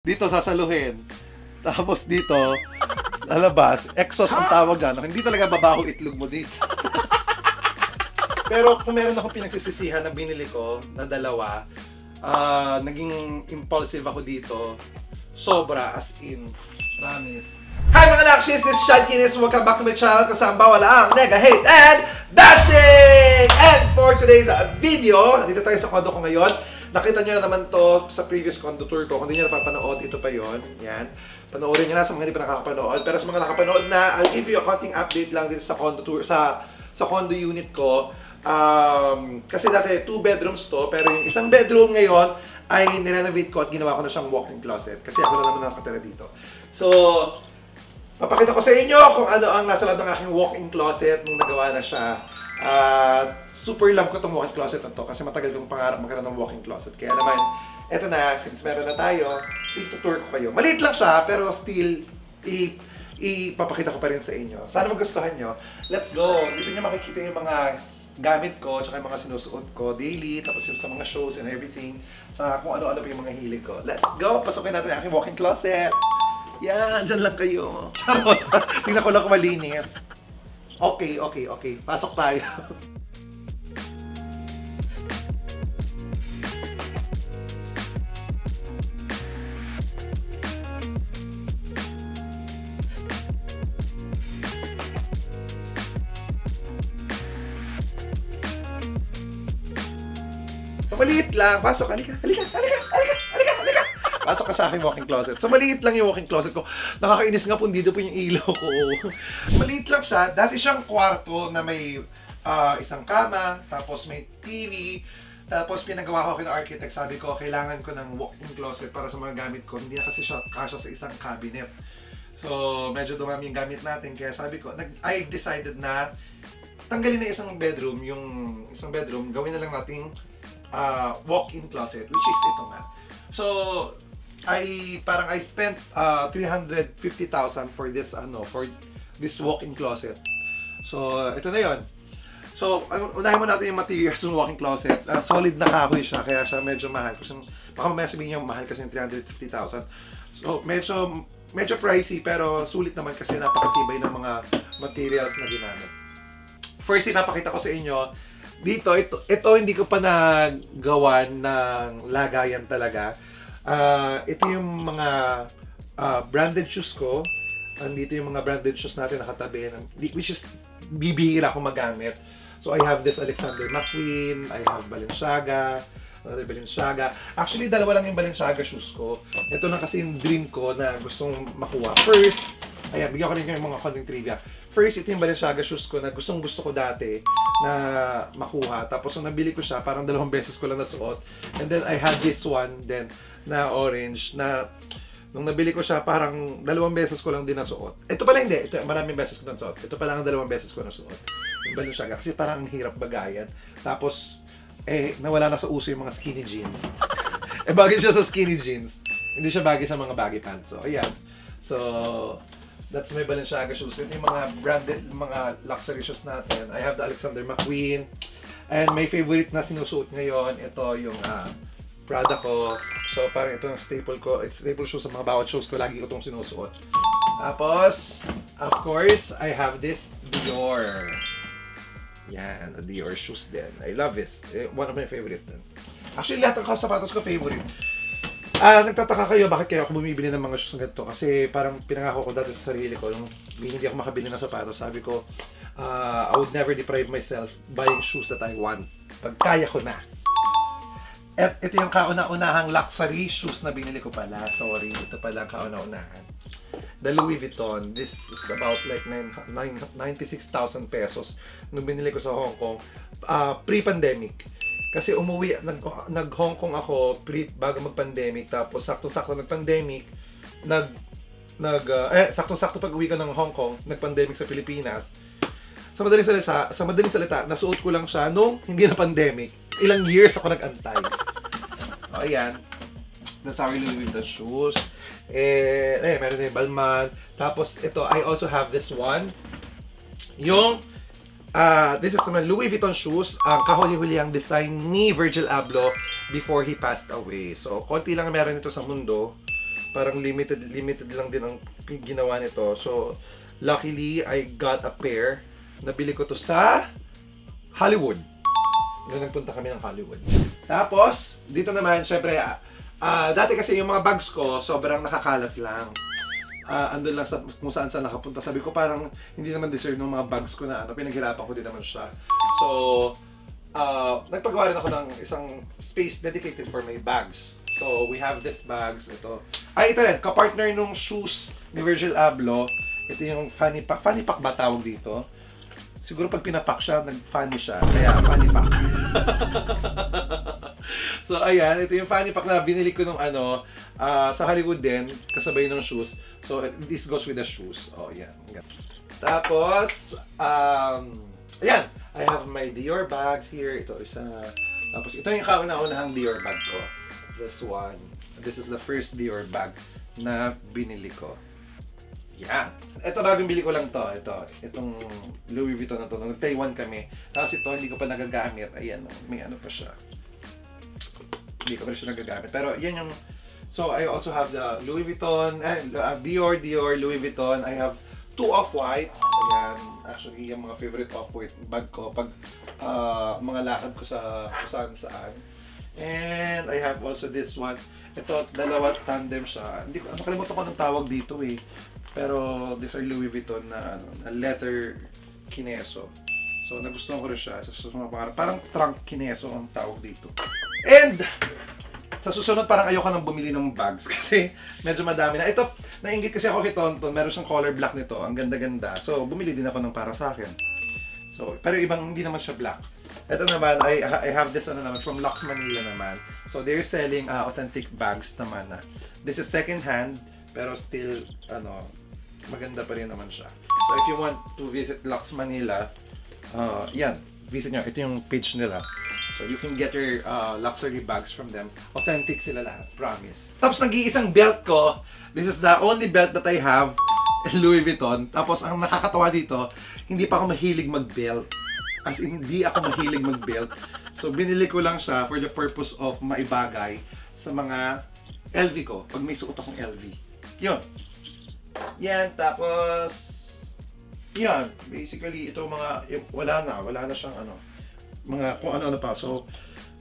Dito sasaluhin. Tapos dito, lalabas, exhaust ang tawag dyan. Hindi talaga babaho itlog mo dito. Pero kung meron akong pinagsisisihan na binili ko na dalawa, naging impulsive ako dito. Sobra, as in, promise. Hi mga Nakshis! This is Shad Kinis. Welcome back to my channel kung saan bawal ang nega, hate, and dashing! And for today's video, nandito tayo sa kondo ko ngayon. Nakita nyo na naman to sa previous condo tour ko. Kung hindi nyo napapanood, ito pa yon. Yan. Panoorin nyo na sa mga hindi pa nakakapanood. Pero sa mga nakapanood na, I'll give you a konting update lang dito sa condo tour, sa condo unit ko. Kasi dati 2 bedrooms to, pero yung isang bedroom ngayon ay nirenovate ko at ginawa ko na siyang walk-in closet. Kasi ako na naman nakatira dito. So, papakita ko sa inyo kung ano ang nasa loob ng aking walk-in closet nung nagawa na siya. Super love ko itong walk-in closet na to kasi matagal kong pangarap magkaroon ng walk-in closet. Kaya naman, eto na, since meron na tayo, itutour ko kayo. Maliit lang siya, pero still, ipapakita ko pa rin sa inyo. Sana magustuhan nyo. Let's go! Dito nyo makikita yung mga gamit ko, tsaka yung mga sinusuot ko daily, tapos yung sa mga shows and everything. Tsaka kung ano-ano pa yung mga hilig ko. Let's go! Pasukin natin ang aking walk-in closet! Yan! Dyan lang kayo! Charot! Tingnan ko lang kung malinis. Okay. Pasok tayo. Maliit lang. Pasok. Halika. Pasok ka sa aking walk-in closet. So, maliit lang yung walk-in closet ko. Nakakainis nga po, dito po yung ilaw ko. Maliit lang siya. Dati siyang kwarto na may isang kama, tapos may TV, tapos pinagawa ko ng architect. Sabi ko, kailangan ko ng walk-in closet para sa mga gamit ko. Hindi na kasi siya kasya sa isang cabinet. So, medyo dumami yung gamit natin. Kaya sabi ko, I've decided na tanggalin na isang bedroom. Yung isang bedroom, gawin na lang nating walk-in closet, which is ito nga. So, I spent 350,000 for this walk-in closet. So, ito na 'yon. So, unahin mo natin yung materials ng walk-in closet. Solid na kahoy siya, kaya siya medyo mahal. Kasi baka mamaya sabihin niyo mahal kasi yung 350,000. So, medyo pricey pero sulit naman kasi napakatibay ng mga materials na ginamit. First, ipapakita ko sa inyo dito, ito hindi ko pa nagawan ng lagayan talaga. Ito yung mga branded shoes ko. Andito yung mga branded shoes natin nakatabi, which is bibihira ko magamit. So I have this Alexander McQueen, I have Balenciaga, Actually, dalawa lang yung Balenciaga shoes ko. Ito na kasi yung dream ko na gustong makuha. First, ayan, bigyan ko rin kayo yung mga konting trivia. First, ito yung Balenciaga shoes ko na gustong gusto ko dati na makuha. Tapos nung nabili ko siya, parang 2 beses ko lang nasuot. And then I had this one then na orange na nung nabili ko siya, parang 2 beses ko lang din nasuot. Ito pala hindi. Ito, maraming beses ko nasuot. Ito pala ang 2 beses ko nasuot. Yung Balenciaga. Kasi parang ang hirap bagayan. Tapos, nawala na sa uso yung mga skinny jeans. Bagay siya sa skinny jeans. Hindi siya bagay sa mga baggy pants. So, ayan. So, that's my Balenciaga shoes. Ito yung mga branded, mga luxury shoes natin. I have the Alexander McQueen. And my favorite na sinusuot ngayon, ito yung Prada ko. So, parang ito yung staple ko. It's staple shoes sa mga bawat shows ko. Lagi ko itong sinusuot. Tapos, of course, I have this Dior. Yan, a Dior shoes din. I love this. One of my favorite din. Actually, lahat ng sapatos ko favorite. Nagtataka kayo bakit kaya ako bumibili ng mga shoes na ganito? Kasi parang pinangako ko dati sa sarili ko nung hindi ako makabili ng sapatos. Sabi ko, I would never deprive myself buying shoes that I want. Pag kaya ko na. At ito yung kauna-unahang luxury shoes na binili ko pala. Sorry, ito pala ang kauna-unahan. The Louis Vuitton. This is about like 96,000 pesos nung binili ko sa Hong Kong. Pre-pandemic. Kasi umuwi, nag-Hong Kong ako bago mag-pandemic, tapos sakto-sakto nag-pandemic, sakto-sakto pag-uwi ko ng Hong Kong, nag-pandemic sa Pilipinas. Sa madaling salita, nasuot ko lang siya nung hindi na pandemic. Ilang years ako nag-antay. O, ayan. That's our Louis Vuitton shoes. Meron na yung Balmain. Tapos, ito, I also have this one. Yung This is naman Louis Vuitton shoes, ang kahuli-hulihang design ni Virgil Abloh before he passed away. So, konti lang meron ito sa mundo. Parang limited lang din ang ginawa nito. So, luckily, I got a pair. Nabili ko to sa Hollywood. Nagpunta kami ng Hollywood. Tapos, dito naman, syempre, dati kasi yung mga bags ko, sobrang nakakalat lang. Andun lang sa kung saan nakapunta. Sabi ko parang hindi naman deserve ng mga bags ko na pinaghirapan ko din naman siya. So, nagpagawa rin ako ng isang space dedicated for my bags. So, we have this bags. Ito. Ito rin. Kapartner nung shoes ni Virgil Abloh. Ito yung fanny pack. Fanny pack ba tawag dito? Siguro pag pinapak siya, nag-funny siya. Kaya fanny pack. So, ayan. Ito yung fanny pack na binili ko nung sa Hollywood din. Kasabay ng shoes. So, this goes with the shoes. Oh, yan. Tapos, ayan. I have my Dior bags here. Ito isa. Tapos, ito yung kauna-unahang Dior bag ko. This one. This is the first Dior bag na binili ko. Yan. Ito bagong bili ko lang to. Itong Louis Vuitton na to. Nag-Taiwan kami. Tapos ito, hindi ko pa nagagamit. Ayan, may ano pa siya. Hindi ko pa siya nagagamit. Pero yan yung... So, I also have the Louis Vuitton, Dior, Louis Vuitton. I have 2 Off-Whites. Ayan. Actually, yung mga favorite Off-White bag ko. Pag mga lakad ko sa saan. And I have also this one. Ito, dalawa tandem siya. Hindi ko, nakalimutan ko ng tawag dito eh. Pero these are Louis Vuitton na leather kineso. So nagustuhan ko rin siya. So, parang trunk kineso ang tawag dito. And sa susunod parang ayoko nang bumili ng bags kasi medyo madami na. Ito, nainggit kasi ako kay Tonton. Meron siyang color black nito. Ang ganda-ganda. So bumili din ako ng para sa akin. So, pero ibang hindi naman siya black. Ito naman, I have this naman from Lux Manila naman. So they're selling authentic bags naman na. This is second hand pero still maganda pa rin naman siya. So if you want to visit Lux Manila, yan, visit nyo. Ito yung page nila. So you can get your luxury bags from them. Authentic sila lahat, promise. Tapos nag-iisang belt ko. This is the only belt that I have, Louis Vuitton. Tapos ang nakakatawa dito, hindi pa ako mahilig mag-belt. As in, hindi ako mahilig mag-belt. So binili ko lang siya for the purpose of maibagay sa mga LV ko. Pag may suot akong LV. Yun. Yan, tapos yan, basically ito mga wala na siyang mga kung ano-ano pa. So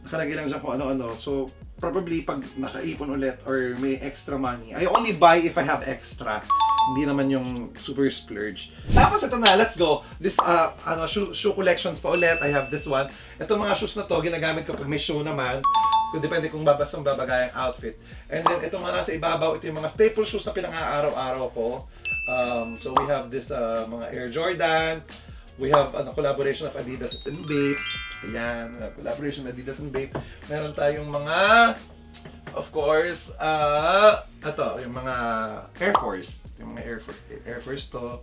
nakalagay lang siya kung ano-ano. So probably pag nakaipon ulit or may extra money, I only buy if I have extra. Hindi naman yung super splurge. Tapos ito na, let's go. This shoe collections pa ulit. I have this one. Itong mga shoes na to ginagamit ko pag may show naman. Depende kung babagay ang outfit. And then itong mga nasa ibabaw, ito yung mga staple shoes na pinang-aaraw-araw ko. So we have this mga Air Jordan. We have collaboration of Adidas and Bape. Ayan, collaboration of Adidas and Bape. Meron tayong mga, of course, ito, yung mga Air Force. Yung mga Air Force to.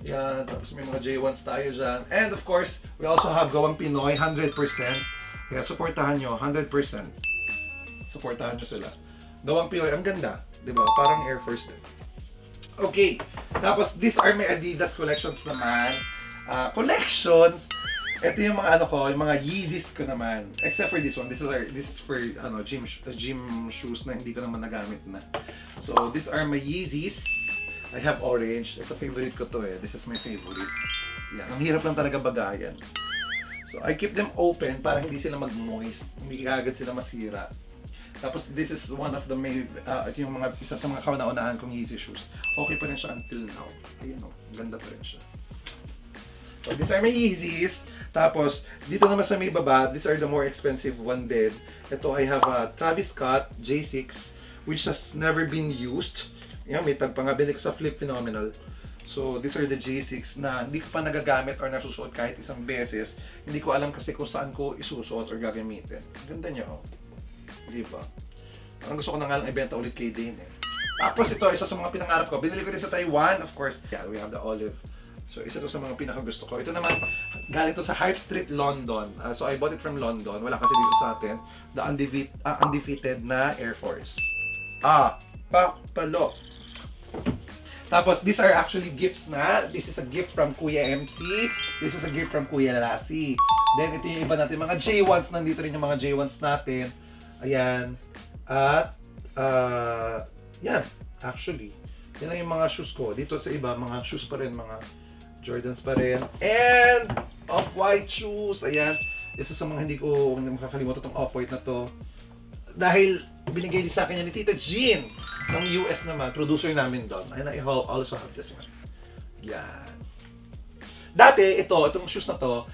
Yan, tapos may mga J1s tayo dyan. And of course, we also have Gawang Pinoy, 100%. Kaya supportahan nyo, 100%. Supportahan nyo sila. Gawang Pinoy, ang ganda. Diba? Parang Air Force din. Okay. Tapos, these are my Adidas collections naman. Collections! Ito yung mga yung mga Yeezys ko naman. Except for this one. This is for gym shoes na hindi ko naman nagamit na. So, these are my Yeezys. I have orange. Ito favorite ko to eh. This is my favorite. Yan. Ang hirap lang talaga bagayan. So, I keep them open para hindi sila mag-moist. Hindi agad sila masira. Tapos, this is one of the yung mga isa sa mga kauna-unahan kong Yeezy shoes. Okay pa rin siya until now. Ayan o. Ganda pa rin siya. So, these are my Yeezys. Tapos, dito naman sa may baba, these are the more expensive one din. Ito, I have a Travis Scott J6, which has never been used. Yan, may tag pa nga. Binili ko sa Flip Phenomenal. So, these are the J6 na hindi ko pa nagagamit or nasusuot kahit isang beses. Hindi ko alam kasi kung saan ko isusuot or gagamitin. Ganda niya, oh. Di ba? Parang gusto ko na nga lang ibenta ulit kay Dane, eh. Tapos ito, isa sa mga pinangarap ko. Binili ko rin sa Taiwan, of course. Yeah, we have the olive. So, isa to sa mga pinakagusto ko. Ito naman, galing to sa Hype Street, London. So, I bought it from London. Wala kasi dito sa atin. The undefeated na Air Force. Pakpalo. Tapos, these are actually gifts na. This is a gift from Kuya MC. This is a gift from Kuya Lassie. Then, ito yung iba natin. Mga J1s. Nandito rin yung mga J1s natin. Ayan. At, Yan, actually. Yan lang yung mga shoes ko. Dito sa iba, mga shoes pa rin, mga Jordans pa rin. And off-white shoes. Ayan. Isa sa mga hindi makakalimutan itong off-white na to. Dahil binigay din sa akin yan ni Tita Jean ng US naman, producer namin doon. And I also have this one. Yan. Dati, itong shoes na to,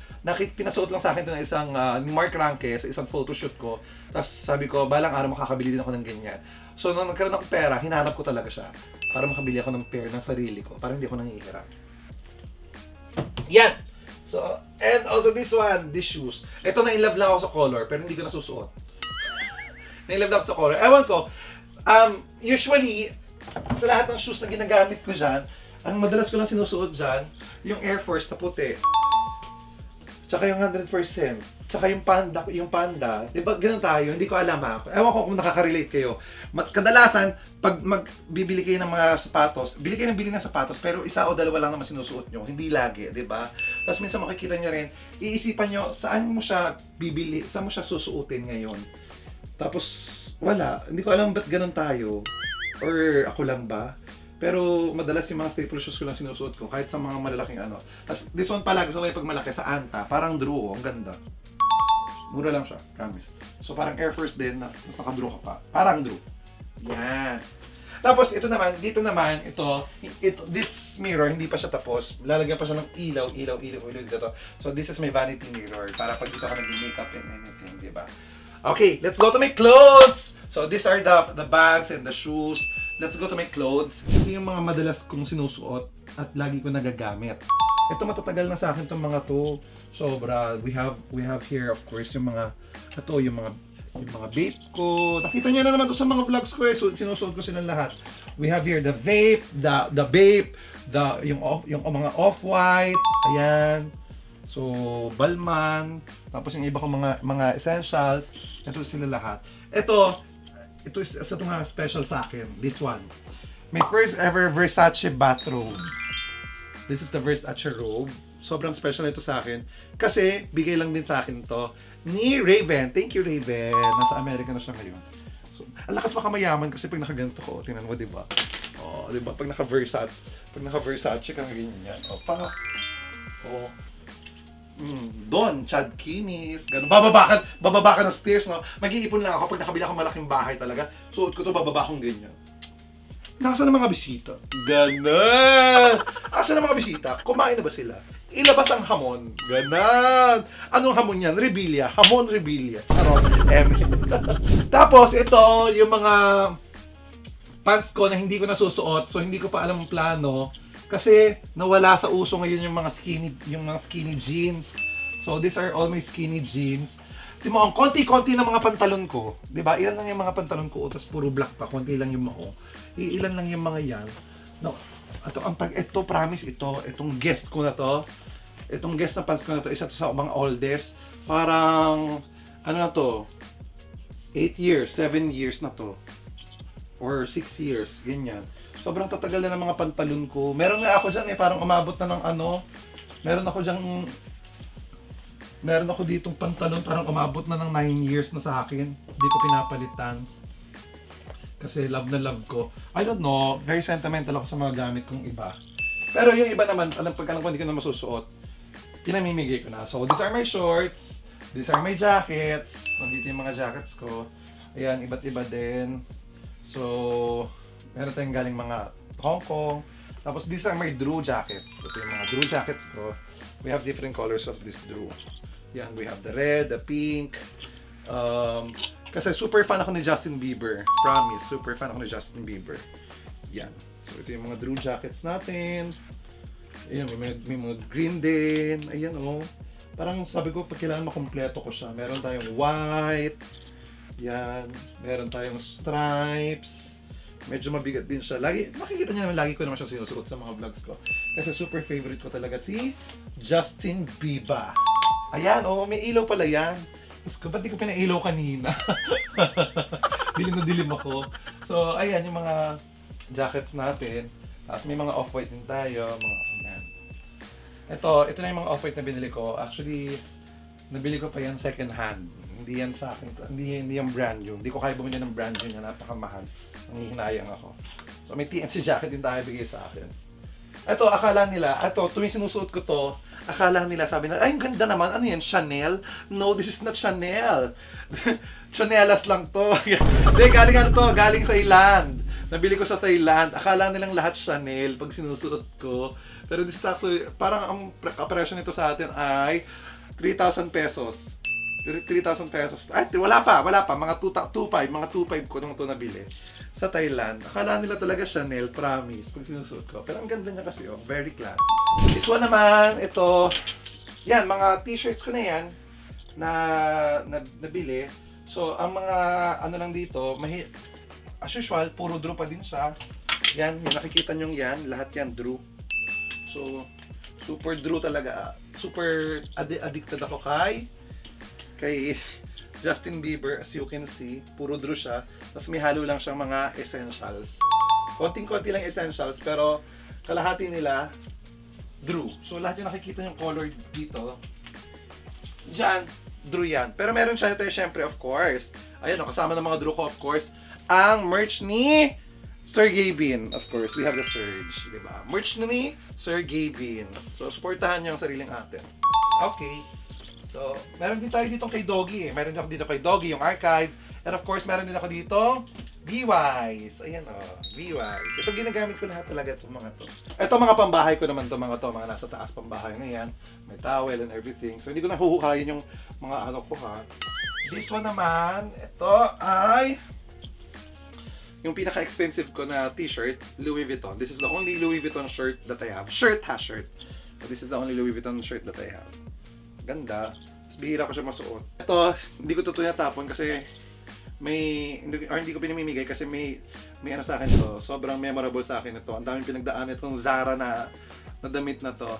pinasuot lang sa akin ito ng isang ni Mark Ranke sa isang photoshoot ko. Tapos sabi ko, balang araw makakabili din ako ng ganyan. So, nung nagkaroon ako pera, hinanap ko talaga siya para makabili ako ng pair ng sarili ko, para hindi ako nangihirap. Yan! So, and also this one, these shoes. Ito, na-inlove lang ako sa color, pero hindi ko nasusuot. Na-inlove lang ako sa color. Ewan ko, usually, sa lahat ng shoes na ginagamit ko dyan, ang madalas ko lang sinusuot dyan, yung Air Force na puti. Tsaka yung 100%. Tsaka yung panda. Diba, ganun tayo, hindi ko alam ha. Ewan ko kung nakaka-relate kayo. Kadalasan, pag bibili kayo ng mga sapatos, bili ng sapatos, pero isa o dalawa lang naman sinusuot nyo. Hindi lagi, diba? Tapos minsan makikita nyo rin, iisipan nyo, saan mo siya bibili, saan mo siya susuotin ngayon. Tapos, wala. Hindi ko alam ba't ganun tayo. Or ako lang ba? Pero madalas yung mga staple shoes ko lang sinusuot ko, kahit sa mga malalaking ano. Tapos this one pala, gusto ko lang pag malaki sa Anta, parang Drew, ang ganda. Mura lang siya, promise. So parang Air Force din, tapos naka-Drew ka pa. Parang Drew. Yan. Tapos ito naman, ito, this mirror, hindi pa siya tapos. Lalagyan pa siya ng ilaw dito. So this is my vanity mirror, para pag dito ka nag-makeup and anything, di ba? Okay, let's go to my clothes! So these are the bags and the shoes. Let's go to my clothes. Ito yung mga madalas kong sinusuot at lagi ko nagagamit. Ito matatagal na sa akin itong mga to. Sobra. We have here of course yung mga vape ko. Nakita niyo na naman to sa mga vlogs ko eh. So, sinusuot ko silang lahat. We have here the vape, the vape, yung mga off-white. Ayan. So, Balman. Tapos yung iba kong mga essentials. Ito sila lahat. Ito is ito nga special sa akin. This one. My first ever Versace bathrobe. This is the Versace robe. Sobrang special ito sa akin. Kasi, bigay lang din sa akin to ni Raven. Thank you, Raven. Nasa Amerika na siya ngayon. So, ang lakas makamayaman kasi pag nakaganito ko, tingnan mo, diba? Oh, diba? Pag naka-Versace ka na ganyan. O, Don, Chad Kinis, ganun. Bababa ka ng stairs, no? Mag-iipon lang ako pag nakabila akong malaking bahay talaga. Suot ko to, bababa akong ganyan. Nasaan ang mga bisita? Ganun! Asan ang mga bisita? Kumain na ba sila? Ilabas ang hamon. Ganun! Anong hamon yan? Rebilla. Hamon Rebilla. Tapos, ito, yung mga pants ko na hindi ko nasusuot, so hindi ko pa alam ang plano. Kasi nawala sa uso ngayon yung mga skinny jeans. So these are all my skinny jeans. Di mo, ang konti-konti na mga pantalon ko. Di ba? Ilan lang yung mga pantalon ko, tapos puro black pa, konti lang yung mako. Ilan lang yung mga yan. No, ito promise, itong guest ko na to. Itong guest na pants ko na to, isa to sa mga oldest. Parang, ano na to? 8 years, 7 years na to. Or 6 years, ganyan. Sobrang tatagal na ng mga pantalon ko. Meron nga ako dyan eh, parang umabot na ng ano. Meron ako ditong pantalon, parang umabot na ng 9 years na sa akin. Hindi ko pinapalitan. Kasi love na love ko. I don't know, very sentimental ako sa mga gamit kong iba. Pero yung iba naman, pagka hindi ko na masusuot, pinamimigay ko na. So these are my shorts, these are my jackets. Nandito yung mga jackets ko. Ayan, iba't iba din. So, meron tayong galing mga Hong Kong. Tapos these are my Drew jackets. Ito yung mga Drew jackets ko. We have different colors of this Drew. Yan, we have the red, the pink. Kasi super fan ako ni Justin Bieber. Promise, super fan ako ni Justin Bieber. Yan. So ito yung mga Drew jackets natin. Ayan, may mga green din. Ayan oh. Parang sabi ko, pag kailangan makompleto ko siya. Meron tayong white. Yan. Meron tayong stripes. Medyo mabigat din siya. Makikita niyo naman, lagi ko naman siya sinusuot sa mga vlogs ko. Kasi super favorite ko talaga si Justin Bieber. Ayan, oh, may ilaw pala yan. Ba't di ko pinailaw kanina? Dilim na dilim ako. So, ayan, yung mga jackets natin. Tapos may mga off-white din tayo. Ayan. Ito na yung mga off-white na binili ko. Actually, nabili ko pa yan second hand. Hindi yan sa akin. Hindi yung brand new. Hindi ko kaya bumili ng brand new niya. Napakamahal. Nangihinayang ako. So may TNC jacket din tayo bigay sa akin. Ito, akala nila, tuwing sinusuot ko to, akala nila, sabi na, ay, ang ganda naman, ano yan, Chanel? No, this is not Chanel. Chanelas lang to. Hindi, galing ano to, galing Thailand. Nabili ko sa Thailand. Akala nilang lahat Chanel pag sinusuot ko. Pero this is actually, parang ang kapresyo nito sa atin ay 3,000 pesos. 3,000 pesos. Ay, wala pa. Mga 2,500, mga 2,500 ko nung ito nabili. Sa Thailand. Akala nila talaga Chanel, promise, pag sinusuot ko. Pero ang ganda niya kasi, oh, very classy. This one naman, ito, yan, mga t-shirts ko na yan, na nabili. So, ang mga, ano lang dito, as usual, puro Drew pa din siya. Yan, yung nakikita nyo yan, lahat yan Drew. So, super Drew talaga. Super addicted ako kay Justin Bieber, as you can see, puro Drew siya. Tapos may halo lang siyang mga essentials. Konting-konti lang essentials, pero kalahati nila, Drew. So lahat yung nakikita yung color dito, dyan, Drew yan. Pero meron siya ito, syempre, of course. Ayan, kasama ng mga Drew ko, of course, ang merch ni Sir Gabin. Of course, we have the Surge, diba? Merch ni Sir Gabin. So, supportahan niyo ang sariling atin. Okay. So, meron din tayo dito kay Doggy eh. Meron din ako dito kay Doggy, yung archive. And of course, meron din ako dito, B-Wise. Ayan o, B-Wise. Ito ginagamit ko lahat talaga itong mga to. Ito mga pambahay ko naman mga nasa taas pambahay na yan. May towel and everything. So, hindi ko nahuhukayin yung mga ano ko ha. This one naman, ito ay yung pinaka-expensive ko na t-shirt, Louis Vuitton. This is the only Louis Vuitton shirt that I have. Shirt. So, this is the only Louis Vuitton shirt that I have. Ganda. Tapos bihira ko siya masuot. Ito, hindi ko ito tinatapon kasi hindi ko pinamimigay kasi may ano sa akin to. Sobrang memorable sa akin ito. Ang daming pinagdaan itong Zara na damit na to.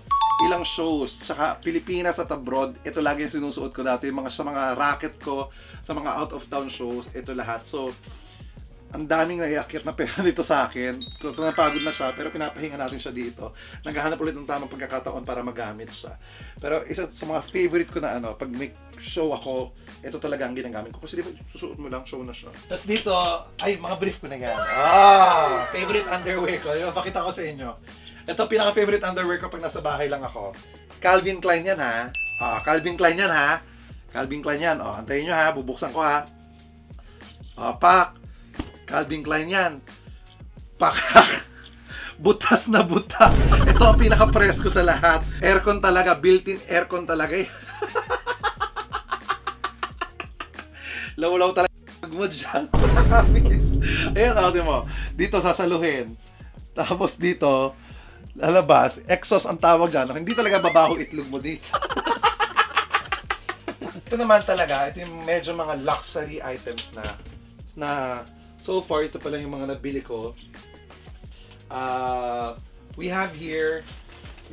Ilang shows, tsaka Pilipinas at abroad, ito lagi yung sinusuot ko dati. Sa mga racket ko, sa mga out of town shows, ito lahat. So, ang daming naiakyat na pera dito sa akin. So, napagod na siya, pero pinapahinga natin siya dito. Naghahanap ulit ng tamang pagkakataon para magamit siya. Pero isa sa mga favorite ko na ano, pag may show ako, ito talaga ang ginagamit ko. Kasi di ba, susuot mo lang, show na siya. Tapos dito, ay, mga brief ko na yan. Favorite underwear ko. Yung pakita ko sa inyo. Ito, pinaka-favorite underwear ko pag nasa bahay lang ako. Calvin Klein yan ha. Calvin Klein yan ha. Calvin Klein yan. Antayin nyo ha, bubuksan ko ha. Pak. Calvin Klein yan. Pakak. Butas na butas. Ito ang pinaka-presko sa lahat. Aircon talaga. Built-in aircon talaga eh. Law-law talaga mo dyan. Ayan, mo. Dito sasaluhin. Tapos dito, lalabas. Exhaust ang tawag dyan. Hindi talaga babaho itlog mo dito. Ito naman talaga. Ito yung medyo mga luxury items na so far, ito pala yung mga nabili ko. We have here,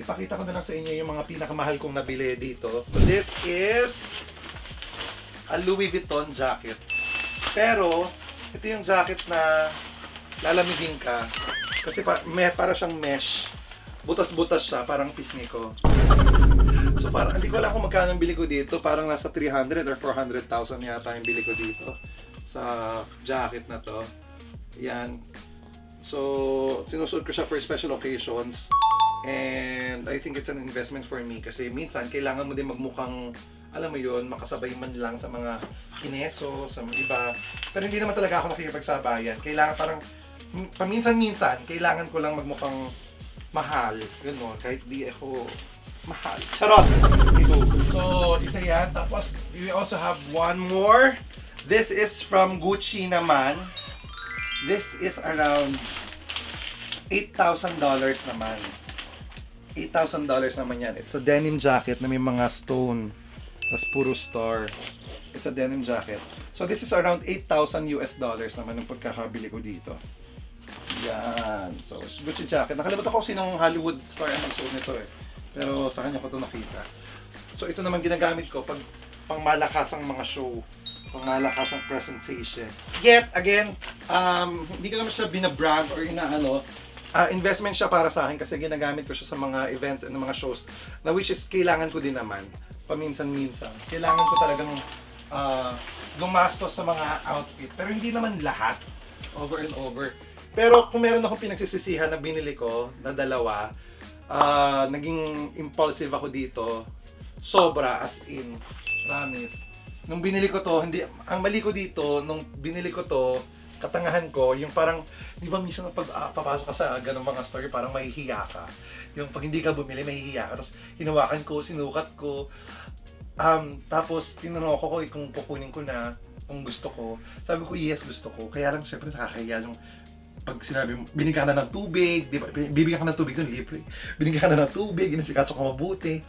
ipakita ko na lang sa inyo yung mga pinakamahal kong nabili dito. So this is a Louis Vuitton jacket. Pero, ito yung jacket na lalamigin ka. Kasi para siyang mesh. Butas-butas siya, parang pisngi ko. So parang, hindi ko alam kung magkano ang bili ko dito. Parang nasa 300 or 400,000 yata yung bili ko dito. Sa jacket na to. Yan. So, sinusuot ko siya for special occasions. And I think it's an investment for me. Kasi minsan, kailangan mo din magmukhang, alam mo yun, makasabay man lang sa mga kineso, sa mga iba. Pero hindi naman talaga ako nakikipagsabayan. Kailangan parang, paminsan-minsan, kailangan ko lang magmukhang mahal. Gano'n, kahit di ako mahal. Charot! So, isa yan. Tapos, we also have one more. This is from Gucci naman. This is around $8,000 naman. $8,000 naman yan. It's a denim jacket na may mga stone. Tapos puro star. It's a denim jacket. So this is around $8,000 naman yung pagkakabili ko dito. Yan. So Gucci jacket. Nakalimutan ko sinong Hollywood star ang magsuot nito eh. Pero sa kanya ko ito nakita. So ito naman ginagamit ko pag pangmalakasang mga show. Pangmalakasang presentation. Yet again, hindi ko naman siya binabrag or inaano. Investment siya para sa akin kasi ginagamit ko siya sa mga events and mga shows na which is kailangan ko din naman paminsan-minsan. Kailangan ko talagang gumastos sa mga outfit pero hindi naman lahat. over and over. Pero kung meron akong pinagsisisihan na binili ko, na dalawa, naging impulsive ako dito. Sobra, as in, promise. Nung binili ko to, ang mali ko dito, nung binili ko to, katangahan ko, yung parang, di ba minsan pag papasok ka sa ganung mga store, parang mahihiya ka. Yung pag hindi ka bumili, mahihiya ka. Tapos hinawakan ko, sinukat ko. Tapos tinanong ko kung kukunin ko na, kung gusto ko. Sabi ko, yes, gusto ko. Kaya lang, syempre, nakakahiya yung pag sinabi mo, binigyan ka na ng tubig, di ba? Bibigyan ka ng tubig doon, libre. Binigyan ka na ng tubig, inasikatso ka mabuti.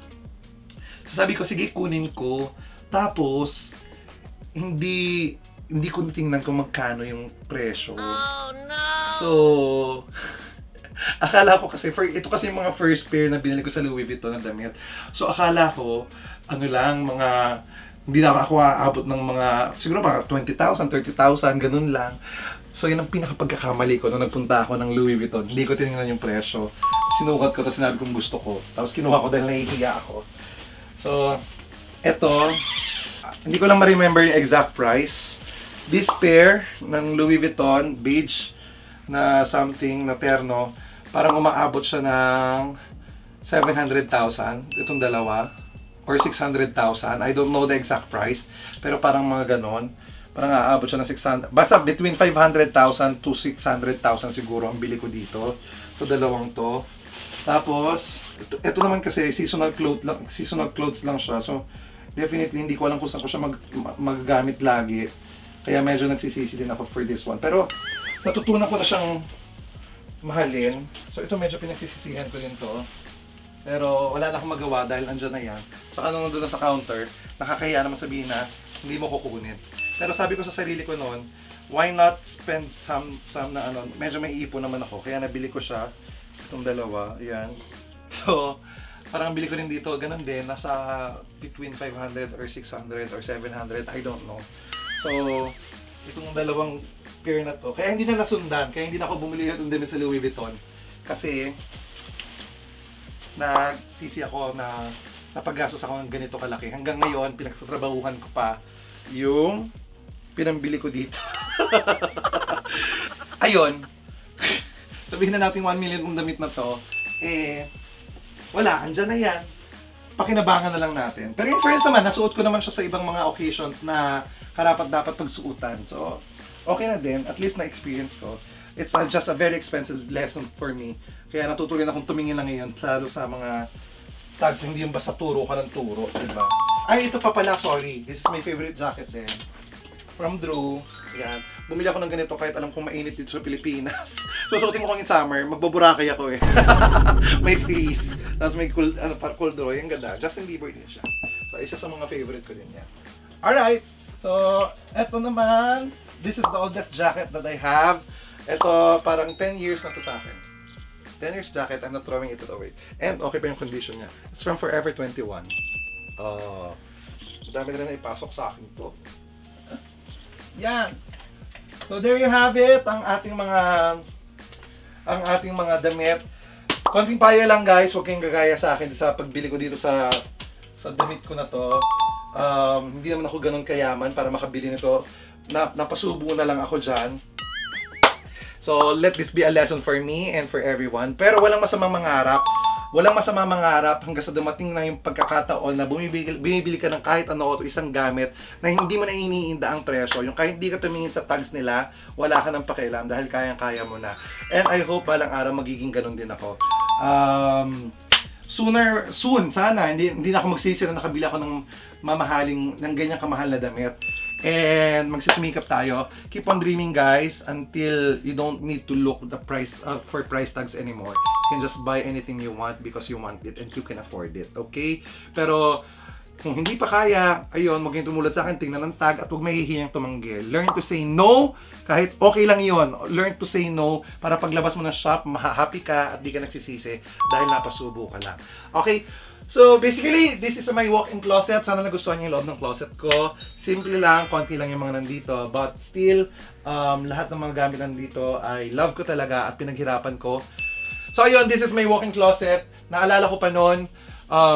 So sabi ko, sige, kunin ko. Tapos, hindi ko tingnan kung magkano yung presyo. Oh, no! So, akala ko kasi, ito kasi yung mga first pair na binili ko sa Louis Vuitton na damit. So, akala ko, hindi na ako aabot ng mga, siguro mga 20,000, 30,000, ganun lang. So, yun ang pinakapagkakamali ko nung nagpunta ako ng Louis Vuitton. Hindi ko tinignan yung presyo. Sinukat ko, tapos sinabi kong gusto ko. Tapos kinuha ko dahil nahihiya ako. So, eto, hindi ko lang ma-remember yung exact price. This pair ng Louis Vuitton, beige na something, na terno, parang umaabot siya ng 700,000, itong dalawa, or 600,000. I don't know the exact price, pero parang mga ganon. Parang aabot siya ng 600, basta between 500,000 to 600,000 siguro ang bili ko dito. So, dalawang to. Tapos, ito naman kasi seasonal clothes lang siya. So, definitely hindi ko alam kung saan ko siya magagamit lagi. Kaya medyo nagsisisi din ako for this one. Pero natutunan ko na siyang mahalin. So ito medyo pinagsisisihan ko din to. Pero wala na akong magawa dahil andyan na yan. So ano nandun na sa counter, nakakahiya naman sabihin na hindi mo kukunin. Pero sabi ko sa sarili ko noon, why not spend some na medyo may iipon naman ako. Kaya nabili ko siya, itong dalawa, ayan. So, parang bili ko rin dito, ganun din, nasa between 500 or 600 or 700, I don't know. So, itong dalawang pair na to, kaya hindi na nasundan, kaya hindi na ako bumili itong damit sa Louis Vuitton. Kasi, nagsisi ako na napaggastos ako ng ganito kalaki. Hanggang ngayon, pinagtatrabahuhan ko pa yung pinambili ko dito. Ayun, sabihin na natin 1 million kung damit na to, wala, andyan na yan. Pakinabangan na lang natin. Pero in fairness naman, nasuot ko naman siya sa ibang mga occasions na karapat-dapat pagsuotan. So, okay na din. At least na-experience ko. It's just a very expensive lesson for me. Kaya natutuloy na akong tumingin na ngayon lalo sa mga tags. Hindi yung basta turo ka ng turo. Diba? Ay, ito pa pala. Sorry. This is my favorite jacket din. From Drew. Yan. Bumili ako ng ganito kahit alam kong mainit dito sa Pilipinas. Susuotin ko kung in summer, magbaburakay ako eh. May fleece. Tapos may corduroy. Ang ganda. Justin Bieber din siya. So, isa sa mga favorite ko din yan. Alright. So, eto naman. This is the oldest jacket that I have. Ito, parang 10 years na to sa akin. 10 years jacket. I'm not throwing it away. And okay pa yung condition niya. It's from Forever 21. Dami na rin ipasok sa akin to. Yan. So there you have it, ang ating mga damit. Konting payo lang guys, huwag kayong gagaya sa akin sa pagbili ko dito sa damit ko na to. Hindi naman ako ganun kayaman para makabili nito. Napasubo na lang ako dyan. So let this be a lesson for me and for everyone. Pero walang masamang mangarap. Walang masama mangarap hanggang sa dumating na yung pagkakataon na bumibili ka ng kahit ano o isang gamit na hindi mo na iniinda ang presyo. Yung kahit hindi ka tumingin sa tags nila, wala ka ng pakialam dahil kayang-kaya mo na. And I hope balang araw magiging ganun din ako. Soon, sana, hindi na ako magsisi na nakabili ako ng ng ganyang kamahal na damit. And magsisumikap tayo. Keep on dreaming guys until you don't need to look the price for price tags anymore. You can just buy anything you want because you want it and you can afford it. Okay? Pero kung hindi pa kaya, ayun, huwag kayong tumulad sa akin, tingnan ng tag at huwag mahihiyang tumanggi. Learn to say no, kahit okay lang yon. Learn to say no para paglabas mo ng shop, mahahappy ka at di ka nagsisisi dahil napasubo ka lang. Okay? So basically, this is my walk-in closet. Sana nagustuhan niyo yung loob ng closet ko. Simple lang, konti lang yung mga nandito. But still, lahat ng mga gamit nandito ay love ko talaga at pinaghirapan ko. So ayun, this is my walk-in closet. Naalala ko pa noon,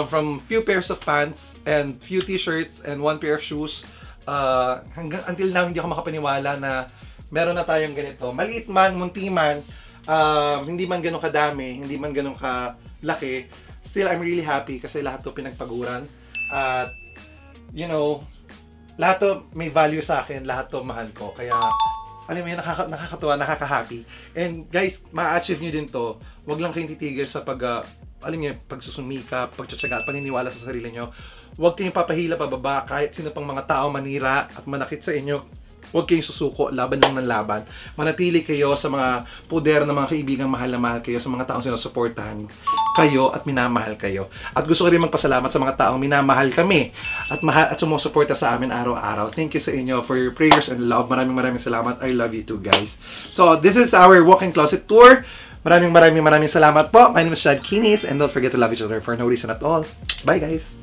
from few pairs of pants and few t-shirts and one pair of shoes. Until now, hindi ako makapaniwala na meron na tayong ganito. Maliit man, munti man, hindi man ganun kadami, hindi man ganun kalaki, still I'm really happy kasi lahat to pinagpaguran. At, you know, lahat to may value sa akin, lahat to mahal ko. Kaya, alam mo yun, nakakatuwa, nakaka-happy. And guys, ma-achieve nyo din to. Huwag lang kayong titigil sa alam niyo, pagsusumika, pagtsatsaga, paniniwala sa sarili nyo. Huwag kayong papahila pababa kahit sino pang mga tao manira at manakit sa inyo. Huwag kayong susuko, laban lang ng laban. Manatili kayo sa mga puder ng mga kaibigang mahal na mahal kayo, sa mga taong sinusuportahan kayo at minamahal kayo. At gusto ko rin magpasalamat sa mga taong minamahal kami at sumusuporta sa amin araw-araw. Thank you sa inyo for your prayers and love. Maraming salamat. I love you too, guys. So, this is our walk-in closet tour. Maraming salamat po. My name is Chad Kinis, and don't forget to love each other for no reason at all. Bye, guys!